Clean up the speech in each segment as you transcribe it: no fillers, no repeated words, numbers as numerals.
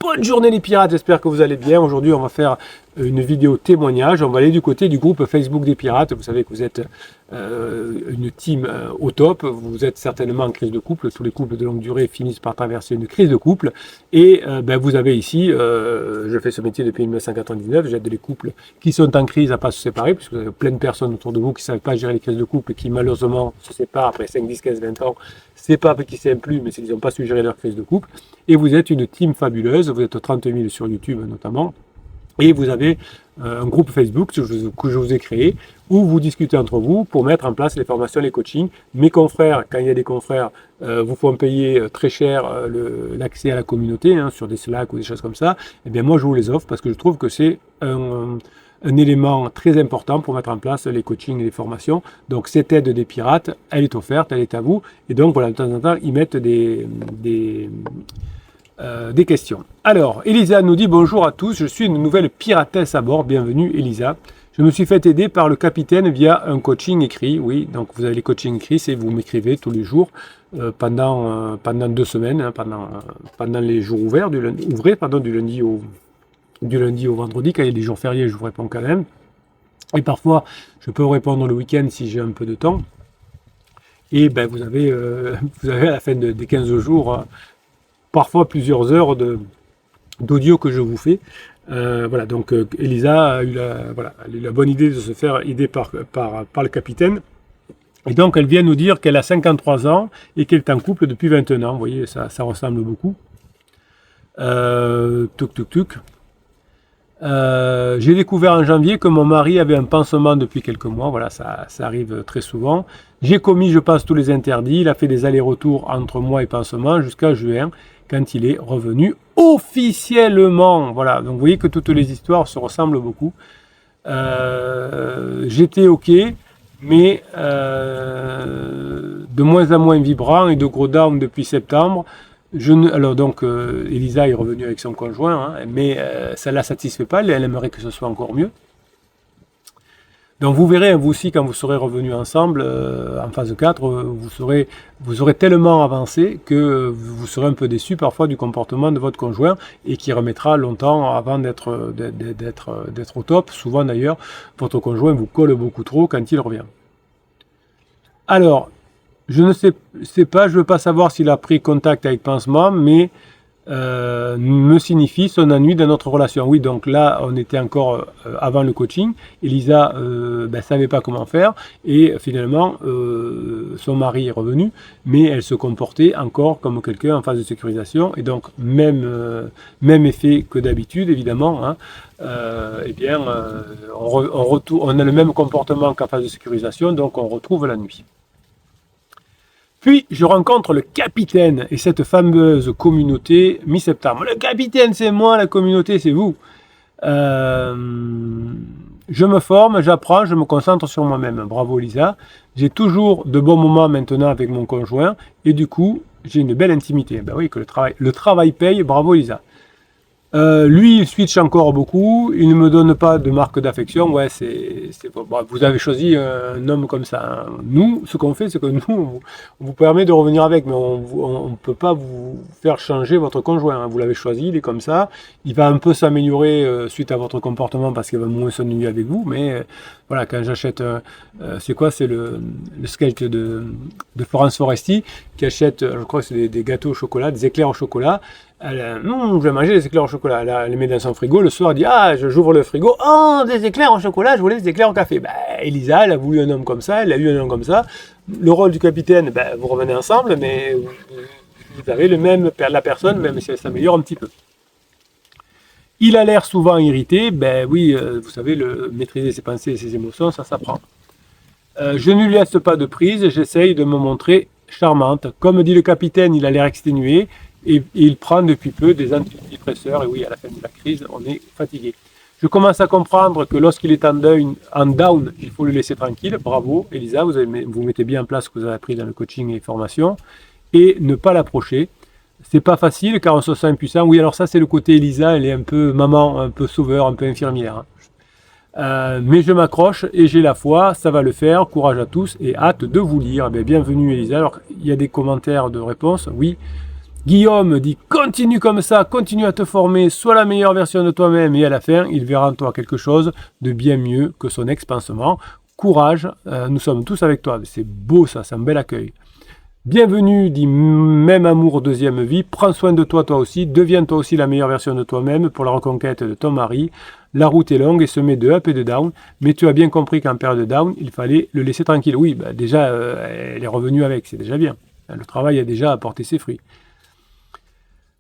Bonne journée les pirates, j'espère que vous allez bien. Aujourd'hui, on va faire une vidéo témoignage. On va aller du côté du groupe Facebook des pirates. Vous savez que vous êtes une team au top. Vous êtes certainement en crise de couple. Tous les couples de longue durée finissent par traverser une crise de couple. Et vous avez ici, je fais ce métier depuis 1999, j'aide les couples qui sont en crise à ne pas se séparer, puisque vous avez plein de personnes autour de vous qui ne savent pas gérer les crises de couple et qui malheureusement se séparent après 5, 10, 15, 20 ans. C'est pas qu'ils s'aiment plus, mais c'est qu'ils n'ont pas su gérer leur crise de couple. Et vous êtes une team fabuleuse, vous êtes 30 000 sur YouTube notamment. Et vous avez un groupe Facebook que je vous ai créé où vous discutez entre vous pour mettre en place les formations, les coachings. Mes confrères, quand il y a des confrères, vous font payer très cher l'accès à la communauté sur des Slack ou des choses comme ça. Et bien moi je vous les offre parce que je trouve que c'est un élément très important pour mettre en place les coachings et les formations. Donc cette aide des pirates, elle est offerte, elle est à vous. Et donc voilà, de temps en temps, ils mettent des questions. Alors, Elisa nous dit bonjour à tous, je suis une nouvelle piratesse à bord, bienvenue Elisa. Je me suis fait aider par le capitaine via un coaching écrit, oui, donc vous avez les coachings écrits, c'est vous m'écrivez tous les jours pendant 2 semaines, pendant les jours ouvrés, du lundi au vendredi, quand il y a des jours fériés, je vous réponds quand même. Et parfois, je peux vous répondre le week-end si j'ai un peu de temps. Et vous avez à la fin des 15 jours, parfois plusieurs heures d'audio que je vous fais. Voilà, donc Elisa a eu la bonne idée de se faire aider par le capitaine. Et donc elle vient nous dire qu'elle a 53 ans et qu'elle est en couple depuis 21 ans. Vous voyez, ça ressemble beaucoup. J'ai découvert en janvier que mon mari avait un pansement depuis quelques mois. Voilà, ça arrive très souvent. J'ai commis, je pense, tous les interdits. Il a fait des allers-retours entre moi et pansement jusqu'à juin, quand il est revenu officiellement. Voilà, donc vous voyez que toutes les histoires se ressemblent beaucoup. J'étais OK, mais de moins en moins vibrant et de gros down depuis septembre. Alors donc, Elisa est revenue avec son conjoint, mais ça ne la satisfait pas, elle aimerait que ce soit encore mieux. Donc vous verrez, vous aussi, quand vous serez revenus ensemble, en phase 4, vous aurez tellement avancé que vous serez un peu déçu parfois du comportement de votre conjoint et qui remettra longtemps avant d'être au top. Souvent d'ailleurs, votre conjoint vous colle beaucoup trop quand il revient. Alors, je ne sais pas, je ne veux pas savoir s'il a pris contact avec Pansement, mais me signifie son ennui dans notre relation. Oui, donc là, on était encore avant le coaching. Elisa ne savait pas comment faire et finalement, son mari est revenu, mais elle se comportait encore comme quelqu'un en phase de sécurisation et donc même effet que d'habitude, évidemment. On a le même comportement qu'en phase de sécurisation, donc on retrouve la nuit. Puis, je rencontre le capitaine et cette fameuse communauté mi-septembre. Le capitaine, c'est moi, la communauté, c'est vous. Je me forme, j'apprends, je me concentre sur moi-même. Bravo, Lisa. J'ai toujours de bons moments maintenant avec mon conjoint et du coup, j'ai une belle intimité. Ben oui, que le travail paye. Bravo, Lisa. Lui, il switch encore beaucoup, il ne me donne pas de marque d'affection. Ouais, bon, vous avez choisi un homme comme ça. Nous, ce qu'on fait, c'est que nous, on vous permet de revenir avec, mais on ne peut pas vous faire changer votre conjoint. Vous l'avez choisi, il est comme ça. Il va un peu s'améliorer suite à votre comportement parce qu'il va moins s'ennuyer avec vous. Mais voilà, quand j'achète, c'est quoi? C'est le sketch de Florence Foresti qui achète, je crois que c'est des gâteaux au chocolat, des éclairs au chocolat. Je vais manger des éclairs au chocolat. Elle les met dans son frigo. Le soir, elle dit j'ouvre le frigo. Oh, des éclairs au chocolat, je voulais des éclairs au café. Elisa, elle a voulu un homme comme ça, elle a eu un homme comme ça. Le rôle du capitaine, vous revenez ensemble, mais vous avez la personne, même si elle s'améliore un petit peu. Il a l'air souvent irrité. Oui, vous savez, maîtriser ses pensées et ses émotions, ça s'apprend. Je ne lui laisse pas de prise, j'essaye de me montrer charmante. Comme dit le capitaine, il a l'air exténué. Et il prend depuis peu des antidépresseurs. Et oui, à la fin de la crise, on est fatigué. Je commence à comprendre que lorsqu'il est en down, il faut le laisser tranquille. Bravo, Elisa, vous mettez bien en place ce que vous avez appris dans le coaching et les formations. Et ne pas l'approcher. C'est pas facile car on se sent impuissant. Oui, alors ça, c'est le côté Elisa. Elle est un peu maman, un peu sauveur, un peu infirmière. Mais je m'accroche et j'ai la foi. Ça va le faire. Courage à tous et hâte de vous lire. Bienvenue, Elisa. Alors, il y a des commentaires de réponse. Oui. Guillaume dit continue comme ça, continue à te former, sois la meilleure version de toi-même et à la fin, il verra en toi quelque chose de bien mieux que son ex-pansement. Courage, nous sommes tous avec toi. C'est beau ça, c'est un bel accueil. Bienvenue, dit même amour deuxième vie, prends soin de toi aussi, deviens toi aussi la meilleure version de toi-même pour la reconquête de ton mari. La route est longue et semée de up et de down, mais tu as bien compris qu'en période de down, il fallait le laisser tranquille. Oui, déjà, elle est revenue avec, c'est déjà bien. Le travail a déjà apporté ses fruits.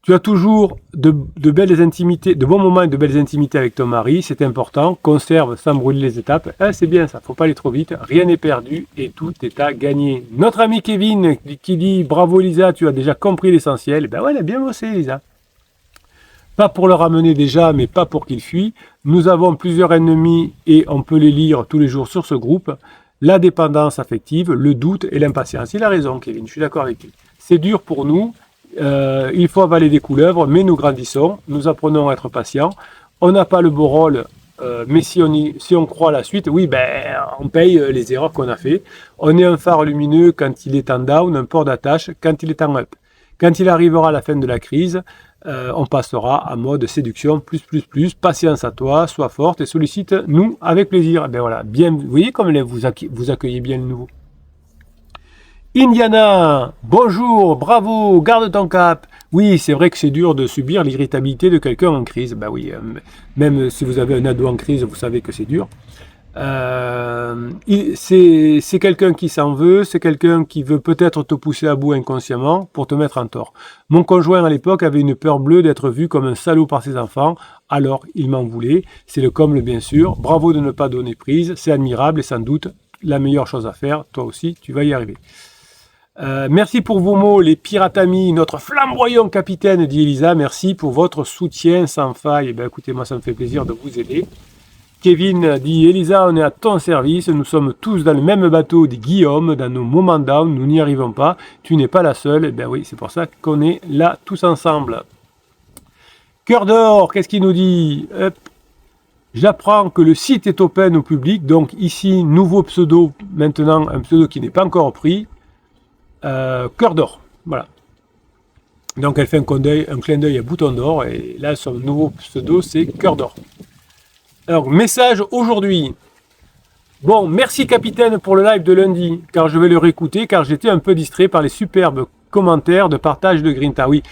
Tu as toujours de belles intimités, de bons moments et de belles intimités avec ton mari, c'est important. Conserve sans brûler les étapes. C'est bien ça, faut pas aller trop vite. Rien n'est perdu et tout est à gagner. Notre ami Kevin qui dit bravo Lisa, tu as déjà compris l'essentiel. Ben ouais, elle a bien bossé Lisa. Pas pour le ramener déjà, mais pas pour qu'il fuit. Nous avons plusieurs ennemis et on peut les lire tous les jours sur ce groupe. La dépendance affective, le doute et l'impatience. Il a raison Kevin, je suis d'accord avec lui. C'est dur pour nous. Il faut avaler des couleuvres, mais nous grandissons, nous apprenons à être patients. On n'a pas le beau rôle, mais si on croit à la suite, oui, on paye les erreurs qu'on a fait. On est un phare lumineux quand il est en down, un port d'attache quand il est en up. Quand il arrivera à la fin de la crise, on passera en mode séduction, plus, patience à toi, sois forte et sollicite-nous avec plaisir. Voilà, bien, vous voyez comme vous accueillez bien le nouveau. Indiana, bonjour, bravo, garde ton cap. Oui, c'est vrai que c'est dur de subir l'irritabilité de quelqu'un en crise. Oui, même si vous avez un ado en crise, vous savez que c'est dur. C'est quelqu'un qui s'en veut, c'est quelqu'un qui veut peut-être te pousser à bout inconsciemment pour te mettre en tort. Mon conjoint à l'époque avait une peur bleue d'être vu comme un salaud par ses enfants, alors il m'en voulait. C'est le comble bien sûr. Bravo de ne pas donner prise, c'est admirable et sans doute la meilleure chose à faire. Toi aussi, tu vas y arriver. Merci pour vos mots, les pirates amis, notre flamboyant capitaine, dit Elisa. Merci pour votre soutien sans faille. Écoutez, moi, ça me fait plaisir de vous aider. Kevin dit Elisa, on est à ton service. Nous sommes tous dans le même bateau, dit Guillaume. Dans nos moments down, nous n'y arrivons pas. Tu n'es pas la seule. Oui, c'est pour ça qu'on est là tous ensemble. Cœur d'or, qu'est-ce qu'il nous dit? J'apprends que le site est open au public. Donc ici, nouveau pseudo, maintenant un pseudo qui n'est pas encore pris. Cœur d'or, voilà. Donc elle fait un clin d'œil à Bouton d'or et là son nouveau pseudo c'est Cœur d'or. Alors message aujourd'hui. Bon, merci capitaine pour le live de lundi, car je vais le réécouter, car j'étais un peu distrait par les superbes commentaires de partage de Grinta. Oui,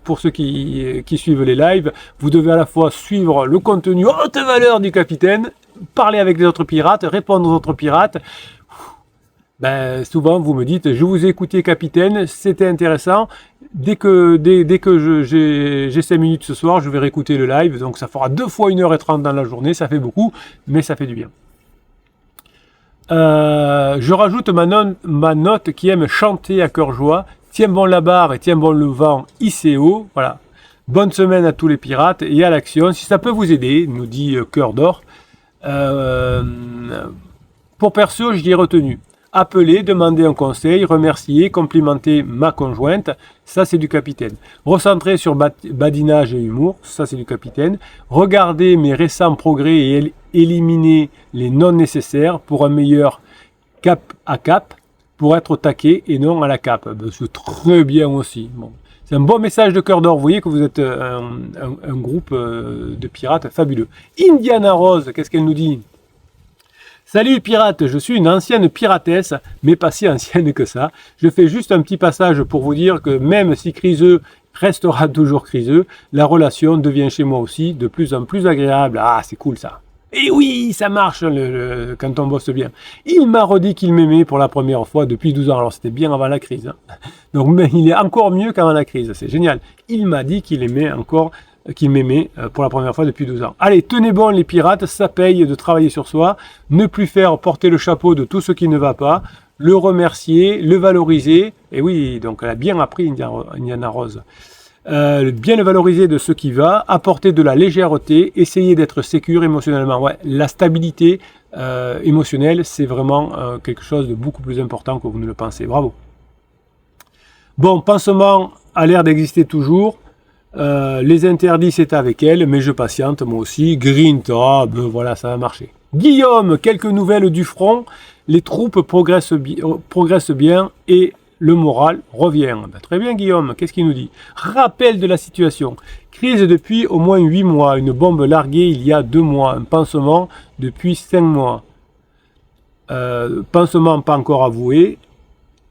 pour ceux qui suivent les lives, vous devez à la fois suivre le contenu haute valeur du capitaine, parler avec les autres pirates, répondre aux autres pirates. Souvent vous me dites je vous ai écouté capitaine, c'était intéressant, dès que j'ai 5 minutes ce soir je vais réécouter le live, donc ça fera 2 fois 1h30 dans la journée, ça fait beaucoup mais ça fait du bien. Je rajoute ma note qui aime chanter à cœur joie, tiens bon la barre et tiens bon le vent, ICO, voilà. Bonne semaine à tous les pirates et à l'action, si ça peut vous aider, nous dit Cœur d'or. Pour perso, j'y ai retenu. Appeler, demander un conseil, remercier, complimenter ma conjointe, ça c'est du capitaine. Recentrer sur badinage et humour, ça c'est du capitaine. Regarder mes récents progrès et éliminer les non nécessaires pour un meilleur cap à cap, pour être au taquet et non à la cape. C'est très bien aussi. Bon. C'est un bon message de Cœur d'or. Vous voyez que vous êtes un groupe de pirates fabuleux. Indiana Rose, qu'est-ce qu'elle nous dit ? Salut pirates, je suis une ancienne piratesse, mais pas si ancienne que ça. Je fais juste un petit passage pour vous dire que même si criseux restera toujours criseux, la relation devient chez moi aussi de plus en plus agréable. Ah, c'est cool ça. Et oui, ça marche quand on bosse bien. Il m'a redit qu'il m'aimait pour la première fois depuis 12 ans. Alors c'était bien avant la crise. Hein. Donc mais il est encore mieux qu'avant la crise. C'est génial. Il m'a dit qu'il m'aimait pour la première fois depuis 12 ans. Allez, tenez bon les pirates, ça paye de travailler sur soi, ne plus faire porter le chapeau de tout ce qui ne va pas, le remercier, le valoriser, et oui, donc elle a bien appris Indiana Rose, bien le valoriser de ce qui va, apporter de la légèreté, essayer d'être sécure émotionnellement. Ouais, la stabilité émotionnelle, c'est vraiment quelque chose de beaucoup plus important que vous ne le pensez. Bravo. Bon, pansement a l'air d'exister toujours. Les interdits, c'est avec elle, mais je patiente, moi aussi. Grinta, voilà, ça va marcher. Guillaume, quelques nouvelles du front. Les troupes progressent bien et le moral revient. Ben, très bien Guillaume, qu'est-ce qu'il nous dit? Rappel de la situation. Crise depuis au moins 8 mois, une bombe larguée il y a 2 mois, un pansement depuis 5 mois. Pansement pas encore avoué.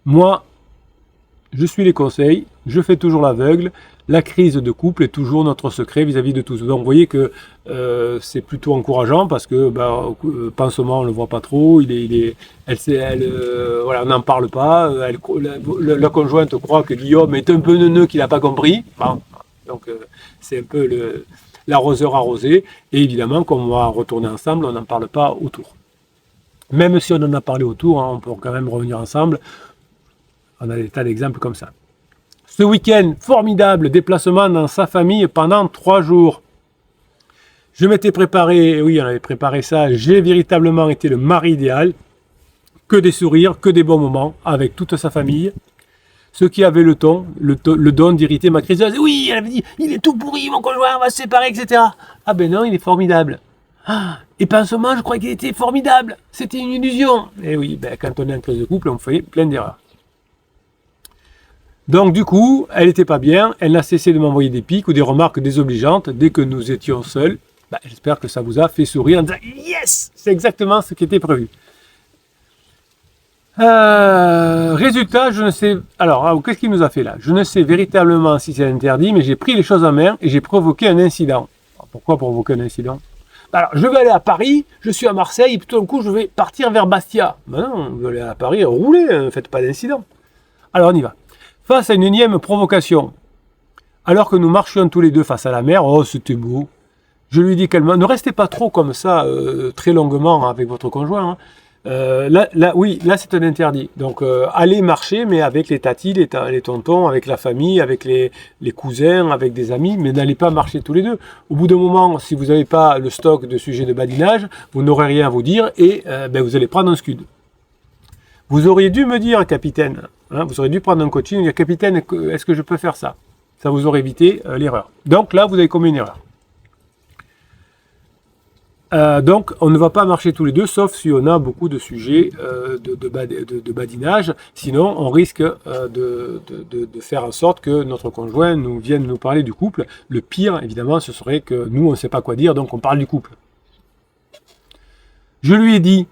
Moi, je suis les conseils, je fais toujours l'aveugle. La crise de couple est toujours notre secret vis-à-vis de tous. Donc vous voyez que c'est plutôt encourageant parce que pansement on ne le voit pas trop, voilà, on n'en parle pas. La conjointe croit que Guillaume est un peu neuneux qu'il n'a pas compris. Bon, donc c'est un peu l'arroseur arrosé. Et évidemment, comme on va retourner ensemble, on n'en parle pas autour. Même si on en a parlé autour, hein, on peut quand même revenir ensemble. On a des tas d'exemples comme ça. Ce week-end, formidable déplacement dans sa famille pendant 3 jours. Je m'étais préparé, oui, on avait préparé ça, j'ai véritablement été le mari idéal. Que des sourires, que des bons moments avec toute sa famille. Ceux qui avaient le don d'irriter ma crise. Oui, elle avait dit, il est tout pourri, mon conjoint, on va se séparer, etc. Ah ben non, il est formidable. Ah, et pansement, je crois qu'il était formidable. C'était une illusion. Et oui, ben, quand on est en crise de couple, on fait plein d'erreurs. Donc du coup, elle n'était pas bien, elle n'a cessé de m'envoyer des pics ou des remarques désobligeantes dès que nous étions seuls. J'espère que ça vous a fait sourire en disant « Yes !» C'est exactement ce qui était prévu. Résultat, je ne sais... Alors, qu'est-ce qu'il nous a fait là? Je ne sais véritablement si c'est interdit, mais j'ai pris les choses en main et j'ai provoqué un incident. Alors, pourquoi provoquer un incident? Alors, je vais aller à Paris, je suis à Marseille, et puis tout d'un coup, je vais partir vers Bastia. Ben non, vous allez à Paris, roulez, ne faites pas d'incident. Alors, on y va. Face à une énième provocation, alors que nous marchions tous les deux face à la mer, oh c'était beau, je lui dis calmement, ne restez pas trop comme ça très longuement avec votre conjoint. Hein. Là c'est un interdit. Donc allez marcher, mais avec les tatis, les tontons, avec la famille, avec les cousins, avec des amis, mais n'allez pas marcher tous les deux. Au bout d'un moment, si vous n'avez pas le stock de sujets de badinage, vous n'aurez rien à vous dire et vous allez prendre un scud. Vous auriez dû me dire, capitaine, hein, vous auriez dû prendre un coaching et dire, capitaine, est-ce que je peux faire ça? Ça vous aurait évité l'erreur. Donc là, vous avez commis une erreur. Donc, on ne va pas marcher tous les deux, sauf si on a beaucoup de sujets de badinage. Sinon, on risque de faire en sorte que notre conjoint vienne nous parler du couple. Le pire, évidemment, ce serait que nous, on ne sait pas quoi dire, donc on parle du couple. Je lui ai dit,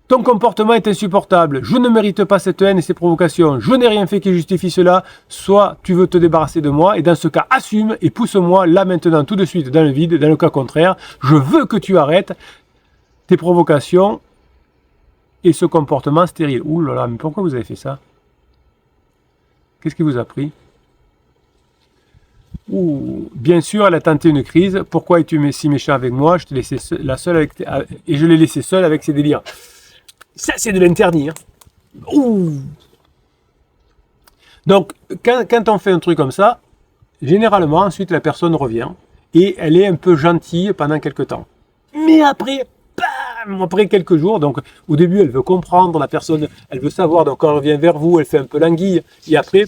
ton comportement est insupportable, je ne mérite pas cette haine et ces provocations, je n'ai rien fait qui justifie cela, soit tu veux te débarrasser de moi, et dans ce cas, assume et pousse-moi là maintenant tout de suite dans le vide, dans le cas contraire, je veux que tu arrêtes tes provocations et ce comportement stérile. Ouh là là, mais pourquoi vous avez fait ça? Qu'est-ce qui vous a pris? Ouh, bien sûr, elle a tenté une crise, pourquoi es-tu si méchant avec moi? Je t'ai laissé et je l'ai laissé seul avec ses délires. Ça, c'est de l'interdit. Hein. Ouh. Donc, quand on fait un truc comme ça, généralement, ensuite, la personne revient et elle est un peu gentille pendant quelques temps. Mais après, bam, après quelques jours, donc au début, elle veut comprendre, la personne, elle veut savoir, donc quand elle revient vers vous, elle fait un peu l'anguille, et après,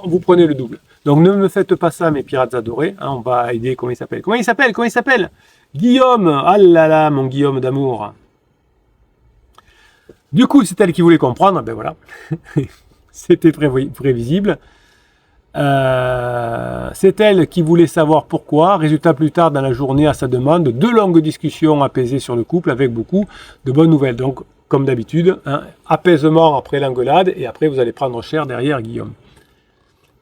vous prenez le double. Donc, ne me faites pas ça, mes pirates adorés. Hein, on va aider, comment il s'appelle? Guillaume. Ah là là, mon Guillaume d'amour. Du coup, c'est elle qui voulait comprendre, ben voilà, c'était prévisible. C'est elle qui voulait savoir pourquoi. Résultat, plus tard dans la journée, à sa demande, 2 longues discussions apaisées sur le couple avec beaucoup de bonnes nouvelles. Donc, comme d'habitude, hein, apaisement après l'engueulade et après vous allez prendre cher derrière Guillaume.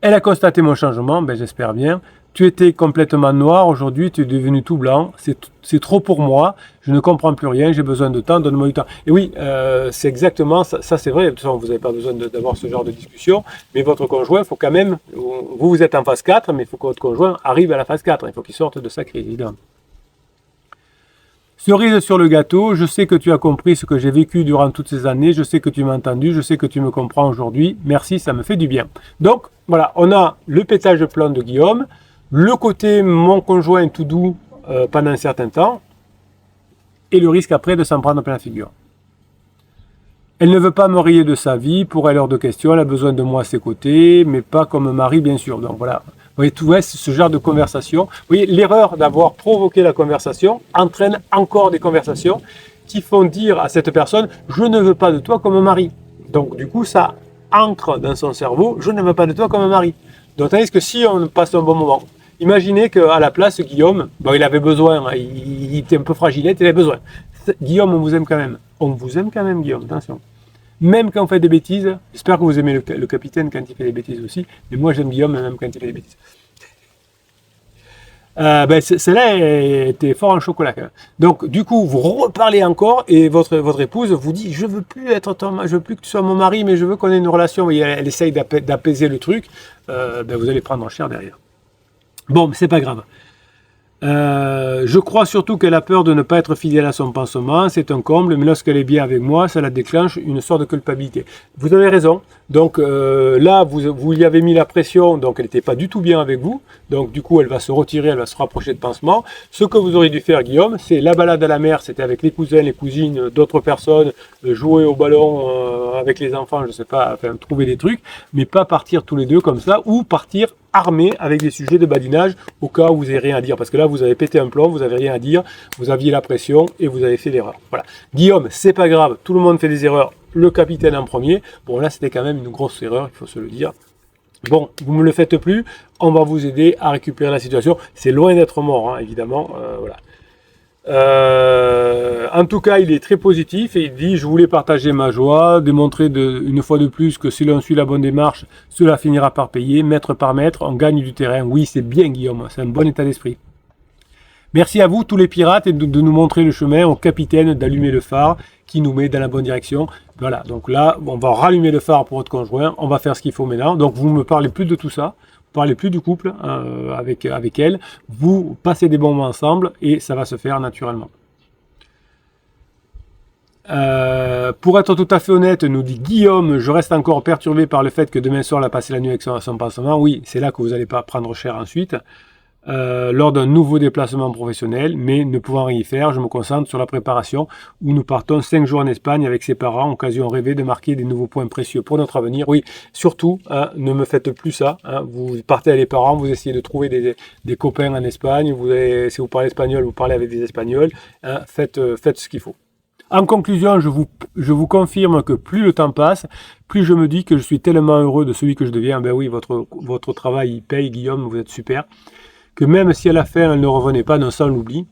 Elle a constaté mon changement, ben j'espère bien. Tu étais complètement noir, aujourd'hui tu es devenu tout blanc, c'est trop pour moi, je ne comprends plus rien, j'ai besoin de temps, donne-moi du temps. Et oui, c'est exactement ça, c'est vrai, de toute façon vous n'avez pas besoin d'avoir ce genre de discussion, mais votre conjoint, il faut quand même, vous êtes en phase 4, mais il faut que votre conjoint arrive à la phase 4, il faut qu'il sorte de sa crise, évidemment. Cerise sur le gâteau, je sais que tu as compris ce que j'ai vécu durant toutes ces années, je sais que tu m'as entendu, je sais que tu me comprends aujourd'hui, merci, ça me fait du bien. Donc, voilà, on a le pétage de plomb de Guillaume, le côté mon conjoint tout doux pendant un certain temps, et le risque après de s'en prendre plein la figure. Elle ne veut pas me rayer de sa vie, pour elle hors de question, elle a besoin de moi à ses côtés, mais pas comme mari bien sûr. Donc voilà, vous voyez, tout ce genre de conversation. Vous voyez, l'erreur d'avoir provoqué la conversation entraîne encore des conversations qui font dire à cette personne, je ne veux pas de toi comme mari. Donc du coup, ça ancre dans son cerveau, je ne veux pas de toi comme un mari. Donc, tandis que si on passe un bon moment, imaginez qu'à la place, Guillaume, bon, il avait besoin, hein, il était un peu fragilette, il avait besoin. Guillaume, on vous aime quand même. On vous aime quand même, Guillaume, attention. Même quand on fait des bêtises, j'espère que vous aimez le capitaine quand il fait des bêtises aussi, mais moi j'aime Guillaume même quand il fait des bêtises. Celle-là était fort en chocolat quand même. Donc du coup, vous reparlez encore et votre épouse vous dit je veux plus que tu sois mon mari, mais je veux qu'on ait une relation. Vous voyez, elle essaye d'apaiser le truc. Vous allez prendre en cher derrière. Bon, mais c'est pas grave. Je crois surtout qu'elle a peur de ne pas être fidèle à son pansement, c'est un comble, mais lorsqu'elle est bien avec moi, ça la déclenche une sorte de culpabilité. Vous avez raison, donc là, vous lui avez mis la pression, donc elle n'était pas du tout bien avec vous, donc du coup, elle va se retirer, elle va se rapprocher de pansement. Ce que vous auriez dû faire, Guillaume, c'est la balade à la mer, c'était avec les cousins, les cousines, d'autres personnes, jouer au ballon avec les enfants, je sais pas, enfin, trouver des trucs, mais pas partir tous les deux comme ça, ou partir armé avec des sujets de badinage au cas où vous n'avez rien à dire. Parce que là, vous avez pété un plomb, vous n'avez rien à dire, vous aviez la pression et vous avez fait l'erreur. Voilà. Guillaume, c'est pas grave, tout le monde fait des erreurs, le capitaine en premier. Bon, là, c'était quand même une grosse erreur, il faut se le dire. Bon, vous ne me le faites plus, on va vous aider à récupérer la situation. C'est loin d'être mort, hein, évidemment. Voilà. En tout cas, il est très positif et il dit « Je voulais partager ma joie, démontrer une fois de plus que si l'on suit la bonne démarche, cela finira par payer, mètre par mètre, on gagne du terrain. » Oui, c'est bien Guillaume, c'est un bon état d'esprit. Merci à vous tous les pirates et de nous montrer le chemin, au capitaine d'allumer le phare qui nous met dans la bonne direction. Voilà, donc là, on va rallumer le phare pour votre conjoint, on va faire ce qu'il faut maintenant. Donc vous ne me parlez plus de tout ça. Parlez plus du couple avec elle, vous passez des bons moments ensemble et ça va se faire naturellement. Pour être tout à fait honnête, nous dit Guillaume, je reste encore perturbé par le fait que demain soir elle a passé la nuit avec son pansement. Oui, c'est là que vous n'allez pas prendre cher ensuite. Lors d'un nouveau déplacement professionnel, mais ne pouvant rien y faire, je me concentre sur la préparation où nous partons 5 jours en Espagne avec ses parents, occasion rêvée de marquer des nouveaux points précieux pour notre avenir. Oui, surtout, hein, ne me faites plus ça. Hein, vous partez avec les parents, vous essayez de trouver des copains en Espagne, si vous parlez espagnol, vous parlez avec des Espagnols, hein, faites ce qu'il faut. En conclusion, je vous confirme que plus le temps passe, plus je me dis que je suis tellement heureux de celui que je deviens. Ben oui, votre travail il paye, Guillaume, vous êtes super. Que même si à la fin elle ne revenait pas, non, ça on l'oublie.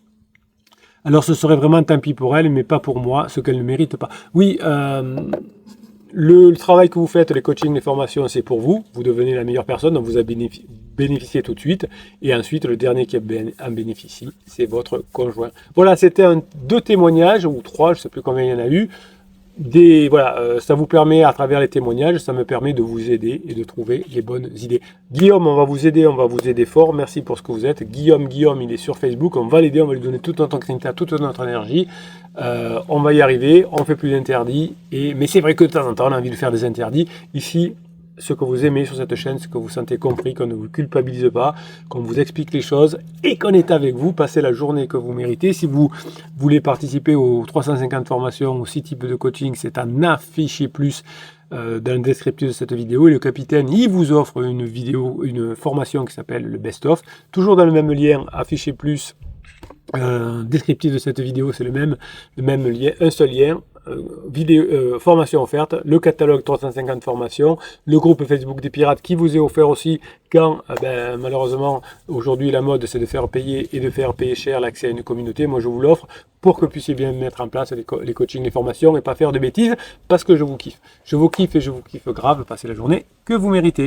Alors ce serait vraiment tant pis pour elle, mais pas pour moi, ce qu'elle ne mérite pas. Oui, le travail que vous faites, les coachings, les formations, c'est pour vous. Vous devenez la meilleure personne, donc vous bénéficiez tout de suite. Et ensuite, le dernier qui en bénéficie, c'est votre conjoint. Voilà, c'était 2 témoignages, ou 3, je ne sais plus combien il y en a eu. Ça vous permet, à travers les témoignages, ça me permet de vous aider et de trouver les bonnes idées. Guillaume, on va vous aider fort. Merci pour ce que vous êtes. Guillaume, il est sur Facebook. On va l'aider, on va lui donner toute notre activité, toute notre énergie. On va y arriver. On ne fait plus d'interdits. Mais c'est vrai que de temps en temps, on a envie de faire des interdits. Ici, ce que vous aimez sur cette chaîne, ce que vous sentez compris, qu'on ne vous culpabilise pas, qu'on vous explique les choses et qu'on est avec vous, passez la journée que vous méritez. Si vous voulez participer aux 350 formations, aux 6 types de coaching, c'est en afficher plus dans le descriptif de cette vidéo. Et le capitaine, il vous offre une formation qui s'appelle le Best of. Toujours dans le même lien, afficher plus, descriptif de cette vidéo, c'est le même lien, un seul lien. Formation offerte, le catalogue 350 formations, le groupe Facebook des pirates qui vous est offert aussi quand malheureusement aujourd'hui la mode c'est de faire payer et de faire payer cher l'accès à une communauté. Moi je vous l'offre pour que vous puissiez bien mettre en place les coachings, les formations et pas faire de bêtises parce que je vous kiffe et je vous kiffe grave. Passez la journée que vous méritez.